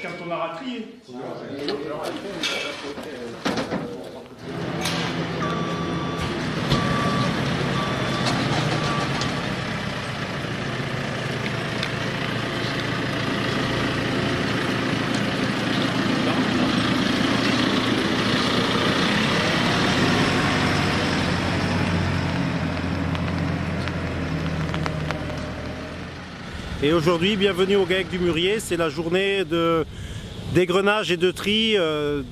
Quand on aura trié. Et aujourd'hui, bienvenue au GAEC du Murier, c'est la journée d'égrenage et de tri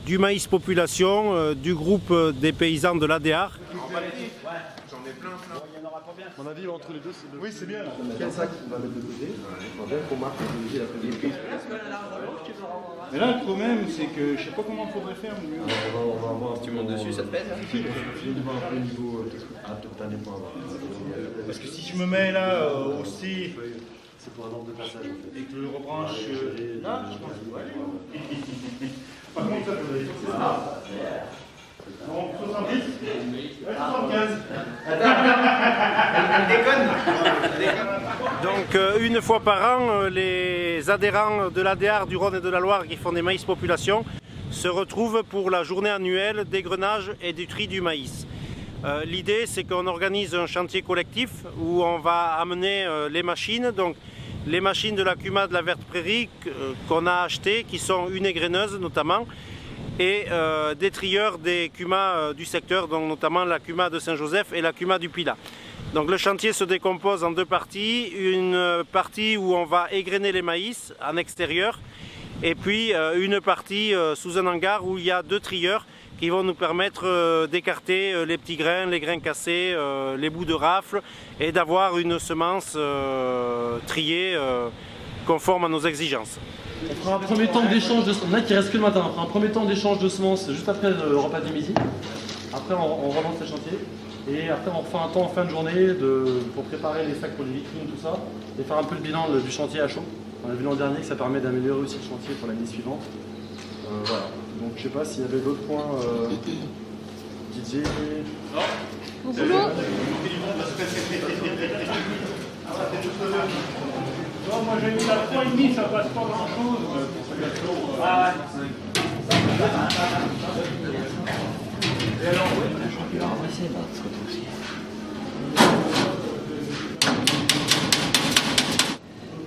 du maïs population du groupe des paysans de l'ADR. J'en ai plein. Il y en aura combien? À mon avis, entre les deux, c'est deux. Oui, c'est bien. Quel sac on va mettre de côté? Pour marquer les prix. Mais là, le problème, c'est que je sais pas comment il faudrait faire. On va voir. Si tu montes dessus, ça te pèse. Il va voir un peu le niveau. T'as des points à voir. Parce que si je me mets là aussi C'est pour un ordre de passage en fait. et que je le rebranche là, je pense que ouais. Par contre, ça peut être. Bon, 70 75. Elle déconne. Donc une fois par an, les adhérents de l'ADR, du Rhône et de la Loire qui font des maïs population se retrouvent pour la journée annuelle d'égrenage et du tri du maïs. L'idée, c'est qu'on organise un chantier collectif où on va amener les machines, donc les machines de la CUMA de la Verte Prairie qu'on a achetées, qui sont une égreneuse notamment, et des trieurs des CUMA du secteur, donc notamment la CUMA de Saint-Joseph et la CUMA du Pilat. Donc le chantier se décompose en deux parties, une partie où on va égrener les maïs en extérieur, et puis une partie sous un hangar où il y a deux trieurs qui vont nous permettre d'écarter les petits grains, les grains cassés, les bouts de rafle et d'avoir une semence triée conforme à nos exigences. On fera un premier temps d'échange de semences. Là, qui reste que le matin. On fera un premier temps d'échange de semences juste après le repas du midi. Après, on relance le chantier. Et après, on refait un temps en fin de journée pour préparer les sacs pour les vitrines, tout ça. Et faire un peu le bilan du chantier à chaud. On a vu l'an dernier que ça permet d'améliorer aussi le chantier pour l'année suivante. Voilà. Donc, je sais pas s'il y avait d'autres points. Didier. Au boulot. Non, moi j'ai mis la 3,5, ça passe pas grand chose. Ah ouais. Et alors, Il va ramasser, là, ce côté aussi.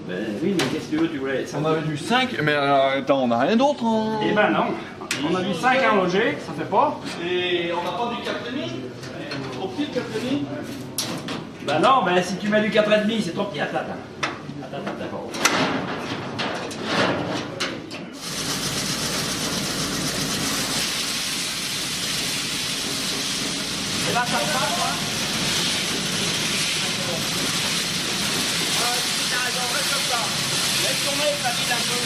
Ben oui, mais qu'est-ce que tu veux, tu voulais. On avait du 5, mais attends, on n'a rien d'autre. eh ben non. On a du 5 à loger, ça fait pas. Et on n'a pas du 4,5. Trop petit le 4,5. Ben non, ben si tu mets du 4,5, c'est trop petit. Attends. Et là, ça passe, quoi. T'as raison, reste comme ça. Laisse tourner, ça vide un peu.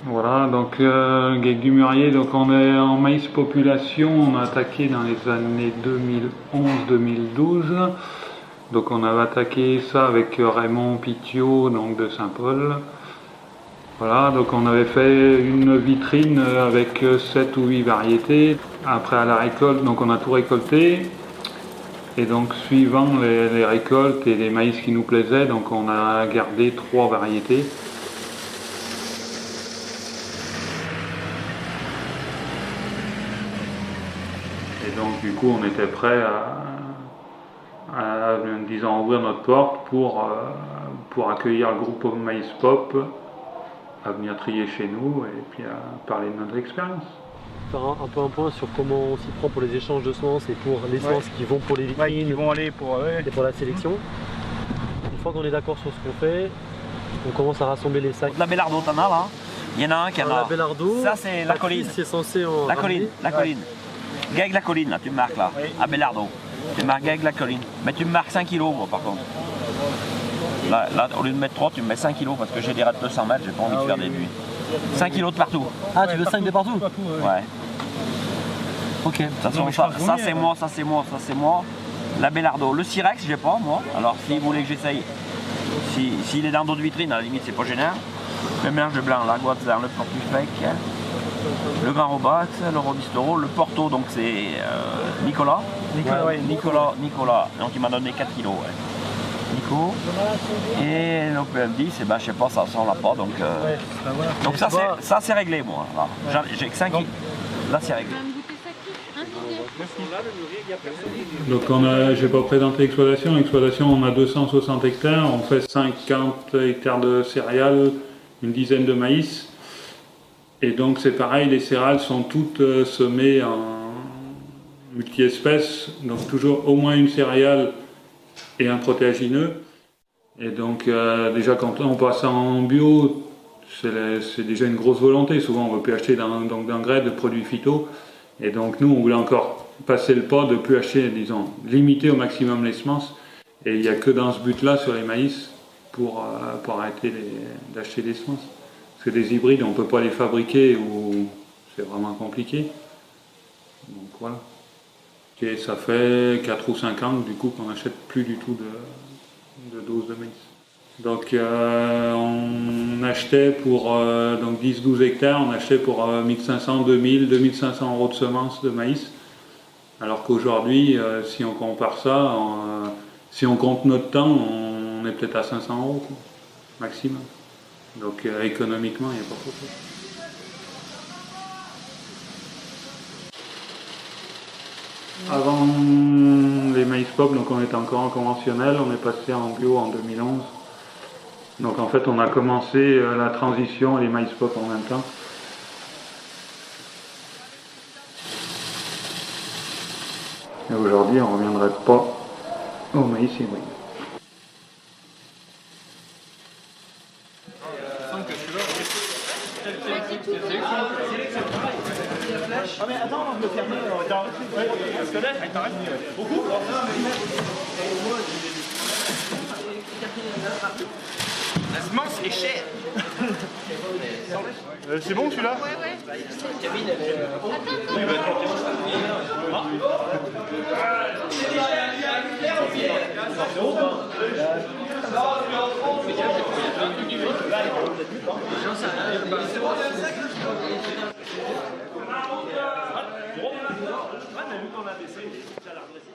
Voilà, donc GAEC du Murier, donc on est en maïs population, on a attaqué dans les années 2011-2012. Donc on avait attaqué ça avec Raymond Pitiot, donc de Saint-Paul. Voilà, donc on avait fait une vitrine avec 7 ou 8 variétés. Après à la récolte, donc on a tout récolté. Et donc suivant les récoltes et les maïs qui nous plaisaient, donc on a gardé 3 variétés. Et donc du coup on était prêt à disons, ouvrir notre porte pour accueillir le groupe Maïs Pop, à venir trier chez nous et puis à parler de notre expérience. Faire un peu un point sur comment on s'y prend pour les échanges de semences et pour les semences qui vont pour les vitrines, qui vont aller pour et pour la sélection. Une fois qu'on est d'accord sur ce qu'on fait, on commence à rassembler les sacs. La Bélardo, t'en as là. Il y en a un qui en a. La Bélardo, Ça c'est la colline. C'est censé en La colline, la colline. GAEC la colline, là, tu me marques là. À Bélardo. Tu marques GAEC la colline. Mais tu me marques 5 kg moi, par contre. Là, au lieu de mettre 3, tu me mets 5 kg parce que j'ai des rats de 200 mètres, j'ai pas envie de faire des nuits. 5 kg de partout. Ah, tu veux 5 de partout? Ouais. Ok. Ça c'est moi, ça c'est moi, ça c'est moi. La Bélardo. Le Sirex, j'ai pas moi. Alors si vous voulez que j'essaye, s'il est dans d'autres vitrines, à la limite c'est pas gênant. Le mélange de blanc, la Guatzer, le Portufec, le Grand Robax, le Rodistoro, le Porto, donc c'est Nicolas. Nicolas, donc il m'a donné 4 kilos. Ouais. Nico. Et l'Open 10, eh ben, je sais pas, ça on l'a pas, donc, donc ça c'est réglé moi. Voilà. J'ai que 5 kilos. Là c'est réglé. Donc j'ai pas présenté l'exploitation. L'exploitation, on a 260 hectares, on fait 50 hectares de céréales, une dizaine de maïs. Et donc c'est pareil, les céréales sont toutes semées en multi-espèces, donc toujours au moins une céréale et un protéagineux. Et donc déjà quand on passe en bio, c'est déjà une grosse volonté. Souvent on ne veut plus acheter d'engrais, de produits phyto. Et donc nous on voulait encore passer le pas de plus acheter, disons, limiter au maximum les semences. Et il n'y a que dans ce but-là sur les maïs pour arrêter d'acheter des semences. Parce que des hybrides on ne peut pas les fabriquer ou c'est vraiment compliqué. Donc voilà. Et ça fait 4 ou 5 ans du coup qu'on n'achète plus du tout de doses de maïs. Donc on achetait pour donc 10-12 hectares, on achetait pour 1500, 2000, 2500 euros de semences de maïs. Alors qu'aujourd'hui, si on compare ça, si on compte notre temps, on est peut-être à 500 euros quoi, maximum. Donc économiquement, il n'y a pas trop de... Avant les maïs pop, donc on était encore en conventionnel, on est passé en bio en 2011. Donc en fait on a commencé la transition et les maïs pop en même temps. Et aujourd'hui on ne reviendrait pas au maïs hybride. Ah mais attends, on peut fermer. Parce que là, il t'arrête beaucoup. La semence est chère. C'est bon celui-là? Ouais. Ouais, mais vu qu'on a baissé, ça l'a redressé.